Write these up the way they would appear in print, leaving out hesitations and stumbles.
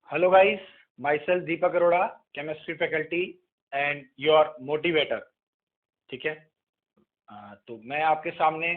Hello guys, myself Deepak Arora, chemistry faculty and your motivator. ठीक है। तो मैं आपके सामने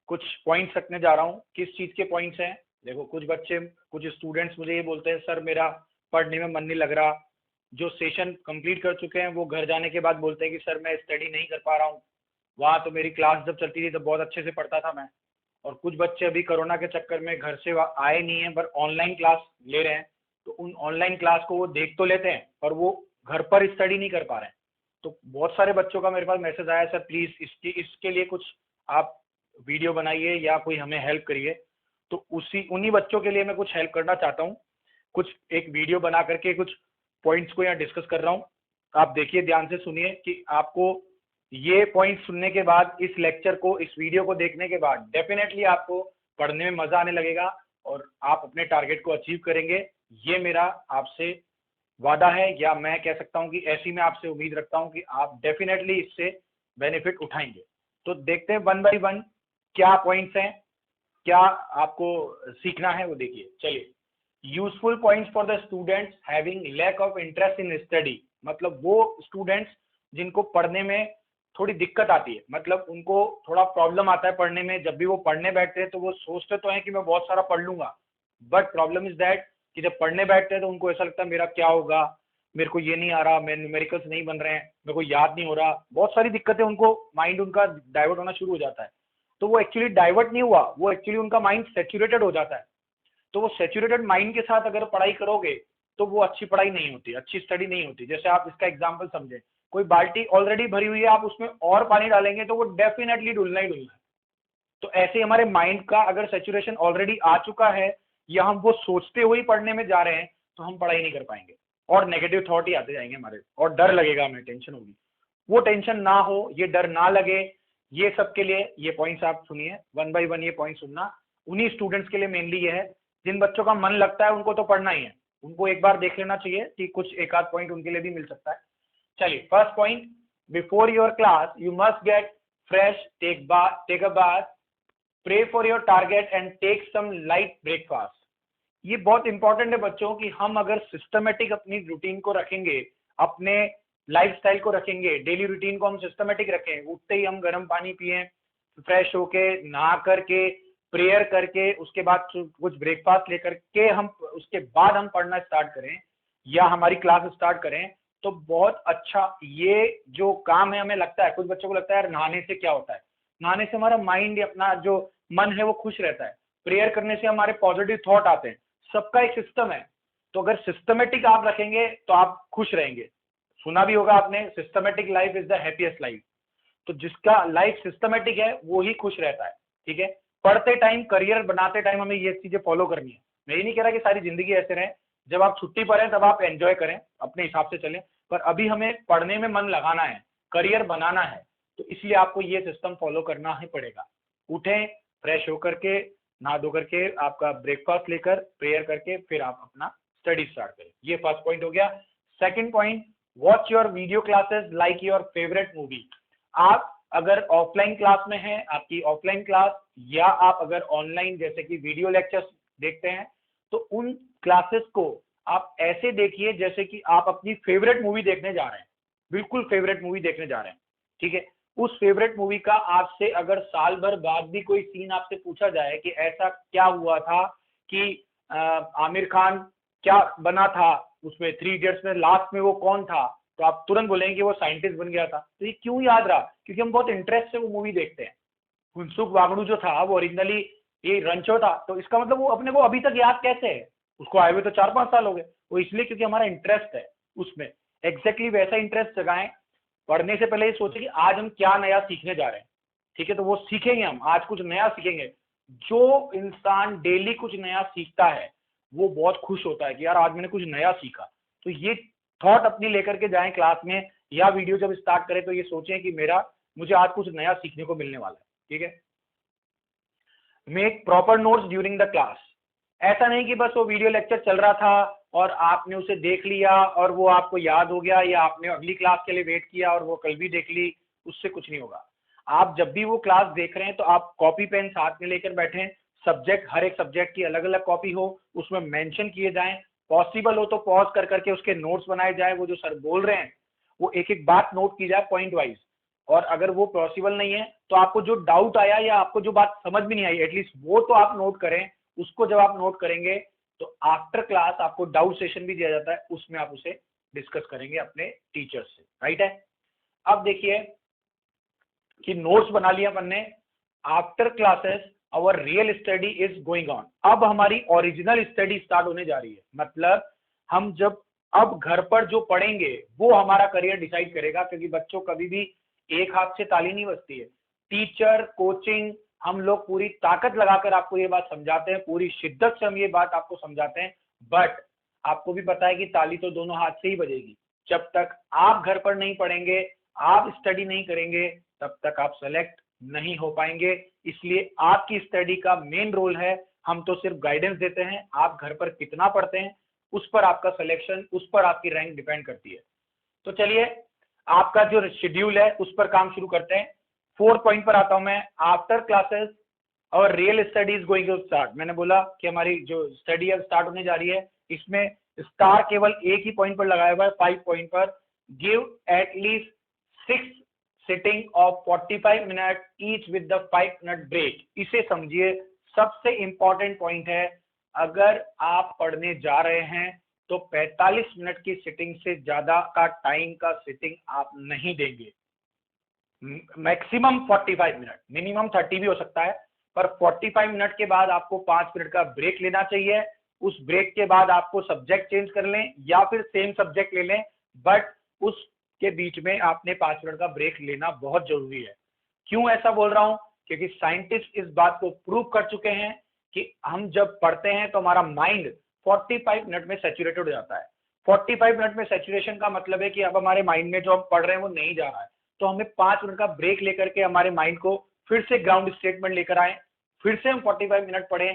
कुछ पॉइंट्स रखने जा रहा हूँ। किस चीज़ के पॉइंट्स हैं? देखो, कुछ बच्चे, कुछ स्टूडेंट्स मुझे ये बोलते हैं, सर मेरा पढ़ने में मन नहीं लग रहा। जो सेशन कंप्लीट कर चुके हैं वो घर जाने के बाद बोलते हैं कि सर मैं स्टडी नहीं कर पा रहा हूँ। वहाँ तो मेरी क्लास जब चलती थी तो बहुत अच्छे से पढ़ता था मैं। और कुछ बच्चे अभी कोरोना के चक्कर में घर से आए नहीं हैं, पर ऑनलाइन क्लास ले रहे हैं। तो उन ऑनलाइन क्लास को वो देख तो लेते हैं, पर वो घर पर स्टडी नहीं कर पा रहे हैं। तो बहुत सारे बच्चों का मेरे पास मैसेज आया, सर प्लीज़ इसके लिए कुछ आप वीडियो बनाइए या कोई हमें हेल्प करिए। तो उन्हीं बच्चों के लिए मैं कुछ हेल्प करना चाहता हूँ। कुछ एक वीडियो बना करके कुछ पॉइंट्स को यहाँ डिस्कस कर रहा हूँ। आप देखिए, ध्यान से सुनिए कि आपको ये पॉइंट सुनने के बाद, इस लेक्चर को, इस वीडियो को देखने के बाद डेफिनेटली आपको पढ़ने में मजा आने लगेगा और आप अपने टारगेट को अचीव करेंगे। ये मेरा आपसे वादा है, या मैं कह सकता हूं कि ऐसी मैं आपसे उम्मीद रखता हूं कि आप डेफिनेटली इससे बेनिफिट उठाएंगे। तो देखते हैं वन बाय वन क्या पॉइंट्स हैं, क्या आपको सीखना है वो देखिए। चलिए, useful points for the students having lack of interest in study. मतलब वो स्टूडेंट्स जिनको पढ़ने में थोड़ी दिक्कत आती है, मतलब उनको थोड़ा प्रॉब्लम आता है पढ़ने में। जब भी वो पढ़ने बैठते हैं तो वो सोचते तो हैं कि मैं बहुत सारा पढ़ लूंगा, बट प्रॉब्लम इज दैट कि जब पढ़ने बैठते हैं तो उनको ऐसा लगता है मेरा क्या होगा, मेरे को ये नहीं आ रहा, मेरे न्यूमेरिकल्स नहीं बन रहे हैं, मेरे को याद नहीं हो रहा। बहुत सारी दिक्कतें, उनको माइंड उनका डाइवर्ट होना शुरू हो जाता है। तो वो एक्चुअली डाइवर्ट नहीं हुआ, वो एक्चुअली उनका माइंड सेचुरेटेड हो जाता है। तो वो सेचुरेटेड माइंड के साथ अगर पढ़ाई करोगे तो वो अच्छी पढ़ाई नहीं होती, अच्छी स्टडी नहीं होती। जैसे आप इसका एग्जांपल समझे, कोई बाल्टी ऑलरेडी भरी हुई है, आप उसमें और पानी डालेंगे तो वो डेफिनेटली डुलना ही डुलना है। तो ऐसे हमारे माइंड का अगर सेचुरेशन ऑलरेडी आ चुका है, या हम वो सोचते हुए पढ़ने में जा रहे हैं, तो हम पढ़ाई नहीं कर पाएंगे और नेगेटिव थॉट ही आते जाएंगे हमारे, और डर लगेगा हमें, टेंशन होगी। वो टेंशन ना हो, ये डर ना लगे, ये सबके लिए ये पॉइंट्स आप सुनिए वन बाय वन। ये पॉइंट सुनना उन्हीं स्टूडेंट्स के लिए मेनली ये है जिन बच्चों का मन लगता है, उनको तो पढ़ना ही है। उनको एक बार देख लेना चाहिए कि कुछ एक आध पॉइंट उनके लिए भी मिल सकता है। चलिए, first point, before your class you must get fresh, take a bath, pray for your target and take some light breakfast. ये बहुत इंपॉर्टेंट है बच्चों कि हम अगर सिस्टमेटिक अपनी रूटीन को रखेंगे, अपने लाइफस्टाइल को रखेंगे, डेली रूटीन को हम सिस्टमेटिक रखें, उठते ही हम गर्म पानी पिए, फ्रेश होके नहा करके, प्रेयर करके, उसके बाद कुछ ब्रेकफास्ट लेकर के हम उसके बाद हम पढ़ना स्टार्ट करें या हमारी क्लास स्टार्ट करें, तो बहुत अच्छा ये जो काम है। हमें लगता है, कुछ बच्चों को लगता है यार नहाने से क्या होता है, नहाने से हमारा माइंड, अपना जो मन है वो खुश रहता है, प्रेयर करने से हमारे पॉजिटिव थॉट आते हैं। सबका एक सिस्टम है। तो अगर सिस्टमेटिक आप रखेंगे तो आप खुश रहेंगे। सुना भी होगा आपने, systematic life is the happiest life. तो जिसका लाइफ सिस्टमेटिक है वो ही खुश रहता है। ठीक है। पढ़ते टाइम, करियर बनाते टाइम हमें ये चीजें फॉलो करनी है। मैं ये नहीं कह रहा कि सारी जिंदगी ऐसे रहे, जब आप छुट्टी पर हैं तब आप एंजॉय करें, अपने हिसाब से चलें, पर अभी हमें पढ़ने में मन लगाना है, करियर बनाना है। तो इसलिए आपको ये सिस्टम फॉलो करना ही पड़ेगा। उठें, फ्रेश होकर के, नहा धो करके, आपका ब्रेकफास्ट लेकर, प्रेयर करके, फिर आप अपना स्टडी स्टार्ट करें। ये फर्स्ट पॉइंट हो गया। Second point, watch your video classes like your favourite movie. आप अगर ऑफलाइन क्लास में हैं, आपकी ऑफलाइन क्लास, या आप अगर ऑनलाइन जैसे कि वीडियो लेक्चर्स देखते हैं, तो उन क्लासेस को आप ऐसे देखिए जैसे कि आप अपनी फेवरेट मूवी देखने जा रहे हैं, बिल्कुल फेवरेट मूवी देखने जा रहे हैं। ठीक है। उस फेवरेट मूवी का आपसे अगर साल भर बाद भी कोई सीन आपसे पूछा जाए कि ऐसा क्या हुआ था कि आमिर खान क्या बना था उसमें, थ्री इडियट्स में लास्ट में वो कौन था, तो आप तुरंत बोलेंगे कि वो साइंटिस्ट बन गया था। तो ये क्यों याद रहा? क्योंकि हम बहुत इंटरेस्ट से वो मूवी देखते हैं। फुनसुक वांगडू जो था वो ओरिजिनली ये रंचो था, तो इसका मतलब वो अपने को अभी तक याद कैसे है? उसको आए हुए तो 4-5 साल हो गए। वो इसलिए क्योंकि हमारा इंटरेस्ट है उसमें। एग्जैक्टली वैसा इंटरेस्ट जगाएं। पढ़ने से पहले ये सोचे कि आज हम क्या नया सीखने जा रहे हैं। ठीक है। तो वो सीखेंगे, हम आज कुछ नया सीखेंगे। जो इंसान डेली कुछ नया सीखता है वो बहुत खुश होता है कि यार आज मैंने कुछ नया सीखा। तो ये थॉट अपनी लेकर के जाएं क्लास में, या वीडियो जब स्टार्ट करें तो ये सोचें कि मुझे आज कुछ नया सीखने को मिलने वाला है। ठीक है। Make proper notes during the class. ऐसा नहीं कि बस वो वीडियो लेक्चर चल रहा था और आपने उसे देख लिया और वो आपको याद हो गया, या आपने अगली क्लास के लिए वेट किया और वो कल भी देख ली, उससे कुछ नहीं होगा। आप जब भी वो क्लास देख रहे हैं तो आप कॉपी पेन साथ में लेकर बैठें। सब्जेक्ट, हर एक सब्जेक्ट की अलग अलग कॉपी हो, उसमें मेंशन किए जाएं पॉसिबल हो तो पॉज कर करके उसके नोट्स बनाए जाए, वो जो सर बोल रहे हैं वो एक एक बात नोट की जाए पॉइंट वाइज। और अगर वो पॉसिबल नहीं है तो आपको जो डाउट आया या आपको जो बात समझ में नहीं आई एटलीस्ट वो तो आप नोट करें। उसको जब आप नोट करेंगे तो आफ्टर क्लास आपको डाउट सेशन भी दिया जाता है, उसमें आप उसे डिस्कस करेंगे अपने टीचर्स से, राइट है। अब देखिए कि नोट्स बना लिया अपन ने, after classes our real study is going on. अब हमारी ओरिजिनल स्टडी स्टार्ट होने जा रही है, मतलब हम जब अब घर पर जो पढ़ेंगे वो हमारा करियर डिसाइड करेगा, क्योंकि बच्चों कभी भी एक हाथ से ताली नहीं बजती है। टीचर, कोचिंग, हम लोग पूरी ताकत लगाकर आपको ये बात समझाते हैं, पूरी शिद्दत से हम ये बात आपको समझाते हैं, बट आपको भी पता है कि ताली तो दोनों हाथ से ही बजेगी। जब तक आप घर पर नहीं पढ़ेंगे, आप स्टडी नहीं करेंगे, तब तक आप सेलेक्ट नहीं हो पाएंगे। इसलिए आपकी स्टडी का मेन रोल है, हम तो सिर्फ गाइडेंस देते हैं, आप घर पर कितना पढ़ते हैं उस पर आपका सिलेक्शन, उस पर आपकी रैंक डिपेंड करती है। तो चलिए आपका जो शेड्यूल है उस पर काम शुरू करते हैं। 4 पॉइंट पर आता हूं मैं। आफ्टर क्लासेस और real study is going to start. मैंने बोला कि हमारी जो स्टडी है स्टार्ट होने जा रही है, इसमें स्टार केवल एक ही पॉइंट पर लगाया हुआ है, 5 पॉइंट पर। Give at least 6 sitting of 45 minute each with the 5 minute break. इसे समझिए, सबसे इंपॉर्टेंट पॉइंट है। अगर आप पढ़ने जा रहे हैं तो 45 मिनट की सिटिंग से ज्यादा का टाइम का सिटिंग आप नहीं देंगे। मैक्सिमम 45 मिनट, मिनिमम 30 भी हो सकता है, पर 45 मिनट के बाद आपको 5 मिनट का ब्रेक लेना चाहिए। उस ब्रेक के बाद आपको सब्जेक्ट चेंज कर लें या फिर सेम सब्जेक्ट ले लें, बट उसके बीच में आपने 5 मिनट का ब्रेक लेना बहुत जरूरी है। क्यों ऐसा बोल रहा हूं? क्योंकि साइंटिस्ट इस बात को प्रूव कर चुके हैं कि हम जब पढ़ते हैं तो हमारा माइंड 45 मिनट में सैचुरेटेड हो जाता है। 45 मिनट में सैचुरेशन का मतलब है कि अब हमारे माइंड में जो हम पढ़ रहे हैं वो नहीं जा रहा है, तो हमें 5 मिनट का ब्रेक लेकर के हमारे माइंड को फिर से ग्राउंड स्टेटमेंट लेकर आए, फिर से हम 45 मिनट पढ़ें,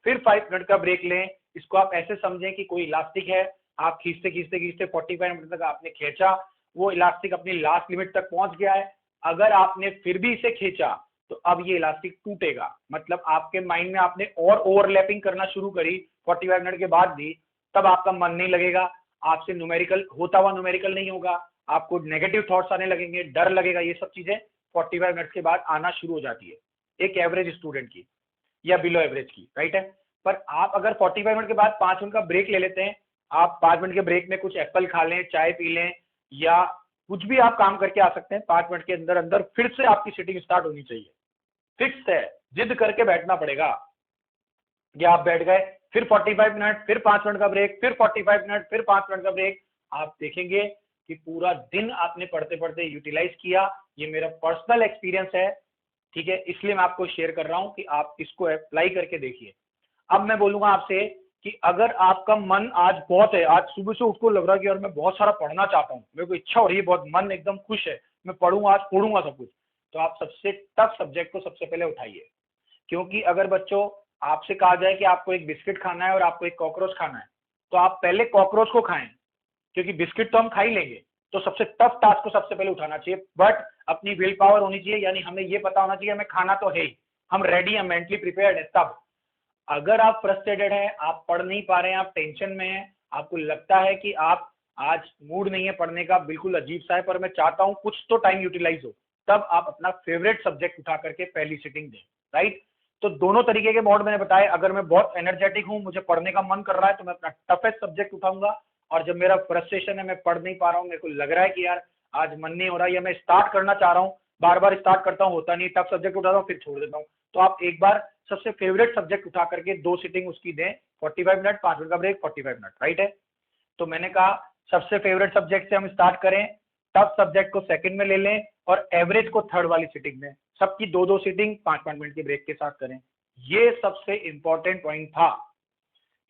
फिर 5 मिनट का ब्रेक लें। इसको आप ऐसे समझें कि कोई इलास्टिक है, आप खींचते खींचते खींचते 45 मिनट तक आपने खींचा, वो इलास्टिक अपनी लास्ट लिमिट तक पहुंच गया है। अगर आपने फिर भी इसे खींचा तो अब ये इलास्टिक टूटेगा, मतलब आपके माइंड में आपने और ओवरलैपिंग करना शुरू करी 45 मिनट के बाद भी, तब आपका मन नहीं लगेगा, आपसे न्यूमेरिकल होता हुआ न्यूमेरिकल नहीं होगा, आपको नेगेटिव थॉट्स आने लगेंगे, डर लगेगा। ये सब चीजें 45 मिनट के बाद आना शुरू हो जाती है एक एवरेज स्टूडेंट की या बिलो एवरेज की, राइट है। पर आप अगर 45 मिनट के बाद 5 मिनट का ब्रेक ले लेते हैं, आप 5 मिनट के ब्रेक में कुछ एप्पल खा लें, चाय पी लें, या कुछ भी आप काम करके आ सकते हैं, 5 मिनट के अंदर अंदर फिर से आपकी सिटिंग स्टार्ट होनी चाहिए। फिक्स है, जिद करके बैठना पड़ेगा। या आप बैठ गए, फिर 45 मिनट, फिर 5 मिनट का ब्रेक, फिर 45 मिनट, फिर 5 मिनट का ब्रेक, आप देखेंगे कि पूरा दिन आपने पढ़ते पढ़ते यूटिलाइज किया। ये मेरा पर्सनल एक्सपीरियंस है, ठीक है, इसलिए मैं आपको शेयर कर रहा हूं कि आप इसको अप्लाई करके देखिए। अब मैं बोलूंगा आपसे कि अगर आपका मन आज बहुत है, आज सुबह से उसको लग रहा है कि यार मैं बहुत सारा पढ़ना चाहता हूँ, मेरे को इच्छा हो रही है, बहुत मन एकदम खुश है, मैं पढ़ूंगा, आज पढ़ूंगा सब कुछ, तो आप सबसे टफ सब्जेक्ट को सबसे पहले उठाइए। क्योंकि अगर बच्चों आपसे कहा जाए कि आपको एक बिस्किट खाना है और आपको एक कॉकरोच खाना है, तो आप पहले कॉकरोच को खाएं, क्योंकि बिस्किट तो हम खा ही लेंगे। तो सबसे टफ टास्क को सबसे पहले उठाना चाहिए, बट अपनी विल पावर होनी चाहिए, यानी हमें ये पता होना चाहिए हमें खाना तो है ही, हम रेडी हैं, मेंटली प्रिपेयर्ड है। तब अगर आप फ्रस्ट्रेटेड हैं, आप पढ़ नहीं पा रहे हैं, आप टेंशन में हैं, आपको लगता है कि आप आज मूड नहीं है पढ़ने का, बिल्कुल अजीब सा है, पर मैं चाहता हूं कुछ तो टाइम यूटिलाइज हो, तब आप अपना फेवरेट सब्जेक्ट उठा करके पहली सिटिंग दें, राइट। तो दोनों तरीके के मोड मैंने बताए। अगर मैं बहुत एनर्जेटिक हूं, मुझे पढ़ने का मन कर रहा है, तो मैं अपना टफेस्ट सब्जेक्ट उठाऊंगा, और जब मेरा फ्रस्ट्रेशन है, मैं पढ़ नहीं पा रहा हूं, मेरे को लग रहा है कि यार आज मन नहीं हो रहा, या मैं स्टार्ट करना चाह रहा हूं, बार बार स्टार्ट करता हूं, होता नहीं, टफ सब्जेक्ट उठाता हूं, फिर छोड़ देता हूं, तो आप एक बार सबसे फेवरेट सब्जेक्ट उठा करके 2 सिटिंग उसकी दें, 45 मिनट, 5 मिनट का ब्रेक, 45 मिनट, राइट है। तो मैंने कहा सबसे फेवरेट सब्जेक्ट से हम स्टार्ट करें, टफ सब्जेक्ट को सेकंड में ले लें, और एवरेज को थर्ड वाली सिटिंग में, सबकी 2-2 सिटिंग 5-5 मिनट के ब्रेक के साथ करें। ये सबसे इंपॉर्टेंट पॉइंट था।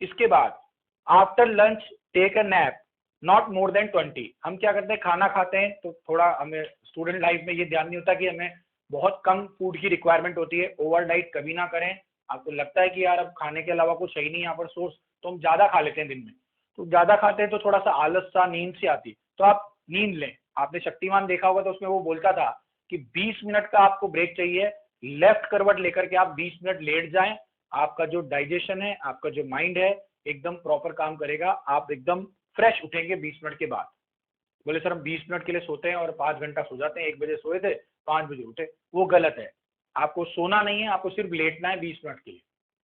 इसके बाद after lunch take a nap not more than 20। हम क्या करते हैं, खाना खाते हैं तो थोड़ा हमें स्टूडेंट लाइफ में ये ध्यान नहीं होता कि हमें बहुत कम फूड की रिक्वायरमेंट होती है, ओवर डाइट कभी ना करें। आपको लगता है कि यार अब खाने के अलावा कुछ सही नहीं यहाँ पर सोर्स, तो हम ज्यादा खा लेते हैं दिन में, तो ज्यादा खाते हैं तो थोड़ा सा आलस सा, नींद सी आती, तो आप नींद लें। आपने शक्तिमान देखा होगा, तो उसमें वो बोलता था कि 20 मिनट का आपको ब्रेक चाहिए, लेफ्ट करवट लेकर के आप 20 मिनट लेट जाएं, आपका जो डाइजेशन है, आपका जो माइंड है, एकदम प्रॉपर काम करेगा, आप एकदम फ्रेश उठेंगे 20 मिनट के बाद। बोले सर हम 20 मिनट के लिए सोते हैं और 5 घंटा सो जाते हैं, 1 बजे सोए थे 5 बजे उठे, वो गलत है। आपको सोना नहीं है, आपको सिर्फ लेटना है 20 मिनट के लिए।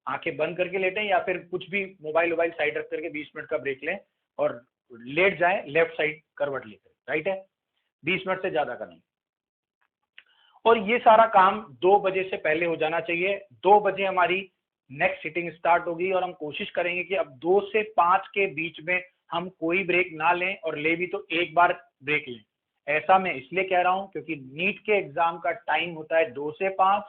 आंखें बंद करके लेटें या फिर कुछ भी मोबाइल वोबाइल साइड रख करके 20 मिनट का ब्रेक लें और लेट जाएं लेफ्ट साइड करवट लेकर, राइट है, 20 मिनट से ज्यादा का नहीं। और ये सारा काम 2 बजे से पहले हो जाना चाहिए। 2 बजे हमारी नेक्स्ट सिटिंग स्टार्ट होगी और हम कोशिश करेंगे कि अब 2 से 5 के बीच में हम कोई ब्रेक ना लें, और ले भी तो एक बार ब्रेक लें। ऐसा मैं इसलिए कह रहा हूं क्योंकि नीट के एग्जाम का टाइम होता है 2 से 5,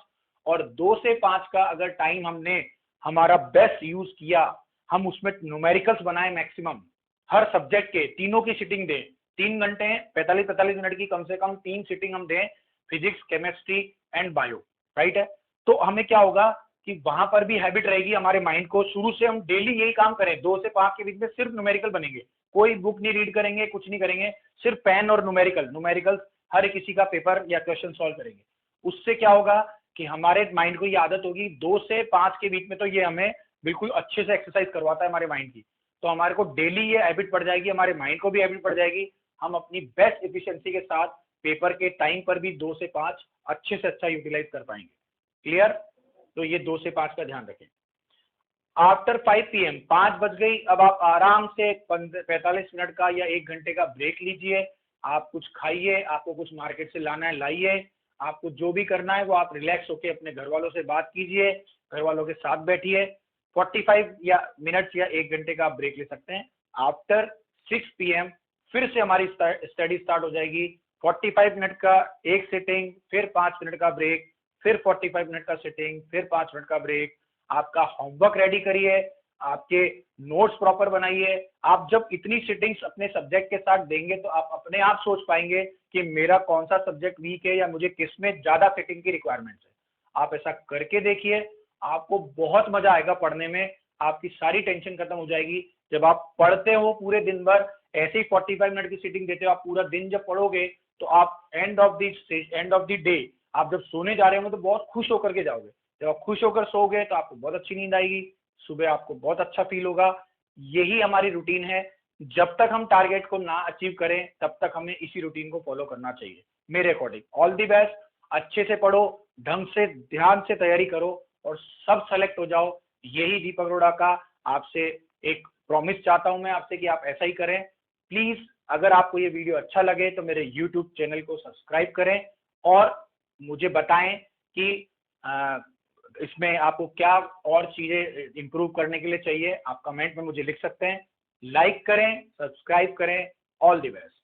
और 2 से 5 का अगर टाइम हमने हमारा बेस्ट यूज किया, हम उसमें न्यूमेरिकल्स बनाए मैक्सिमम, हर सब्जेक्ट के तीनों की सिटिंग दें, 3 घंटे 45 मिनट की कम से कम 3 सिटिंग हम दें, physics, chemistry and bio, right है। तो हमें क्या होगा कि वहां पर भी हैबिट रहेगी हमारे माइंड को, शुरू से हम डेली यही काम करें, 2 से 5 के बीच में सिर्फ न्यूमेरिकल बनेंगे, कोई बुक नहीं रीड करेंगे, कुछ नहीं करेंगे, सिर्फ पेन और न्यूमेरिकल हर किसी का पेपर या क्वेश्चन सॉल्व करेंगे। उससे क्या होगा कि हमारे माइंड को ये आदत होगी, 2 से 5 के बीच में तो ये हमें बिल्कुल अच्छे से एक्सरसाइज करवाता है हमारे माइंड की, तो हमारे को डेली ये हैबिट पड़ जाएगी, हमारे माइंड को भी हैबिट पड़ जाएगी, हम अपनी बेस्ट एफिशिएंसी के साथ पेपर के टाइम पर भी 2 से 5 अच्छे से अच्छा यूटिलाइज कर पाएंगे। क्लियर? तो ये 2 से 5 का ध्यान रखें। आफ्टर 5 PM 5 बज गई, अब आप आराम से 45 मिनट का या 1 घंटे का ब्रेक लीजिए, आप कुछ खाइए, आपको कुछ मार्केट से लाना है लाइए, आपको जो भी करना है वो आप रिलैक्स होकर अपने घर वालों से बात कीजिए, घर वालों के साथ बैठिए। 45 या मिनट या 1 घंटे का आप ब्रेक ले सकते हैं। आफ्टर 6 PM फिर से हमारी स्टडी स्टार्ट हो जाएगी। 45 मिनट का एक सिटिंग, फिर 5 मिनट का ब्रेक, फिर 45 मिनट का सिटिंग, फिर 5 मिनट का ब्रेक। आपका होमवर्क रेडी करिए, आपके नोट्स प्रॉपर बनाइए। आप जब इतनी सिटिंग्स अपने सब्जेक्ट के साथ देंगे तो आप अपने आप सोच पाएंगे कि मेरा कौन सा सब्जेक्ट वीक है या मुझे किस में ज्यादा सिटिंग की रिक्वायरमेंट है। आप ऐसा करके देखिए, आपको बहुत मजा आएगा पढ़ने में, आपकी सारी टेंशन खत्म हो जाएगी। जब आप पढ़ते हो पूरे दिन भर, ऐसे ही 45 मिनट की सिटिंग देते हो, आप पूरा दिन जब पढ़ोगे तो आप एंड ऑफ द डे आप जब सोने जा रहे होंगे तो बहुत खुश होकर के जाओगे। जब आप खुश होकर सोओगे तो आपको बहुत अच्छी नींद आएगी, सुबह आपको बहुत अच्छा फील होगा। यही हमारी रूटीन है। जब तक हम टारगेट को ना अचीव करें तब तक हमें इसी रूटीन को फॉलो करना चाहिए मेरे अकॉर्डिंग। ऑल दी बेस्ट, अच्छे से पढ़ो, ढंग से ध्यान से तैयारी करो और सब सेलेक्ट हो जाओ। यही दीपक अरोड़ा का आपसे एक प्रॉमिस चाहता हूं मैं आपसे कि आप ऐसा ही करें। प्लीज अगर आपको ये वीडियो अच्छा लगे तो मेरे यूट्यूब चैनल को सब्सक्राइब करें और मुझे बताएं कि इसमें आपको क्या और चीजें इंप्रूव करने के लिए चाहिए। आप कमेंट में मुझे लिख सकते हैं। लाइक करें, सब्सक्राइब करें। All the best.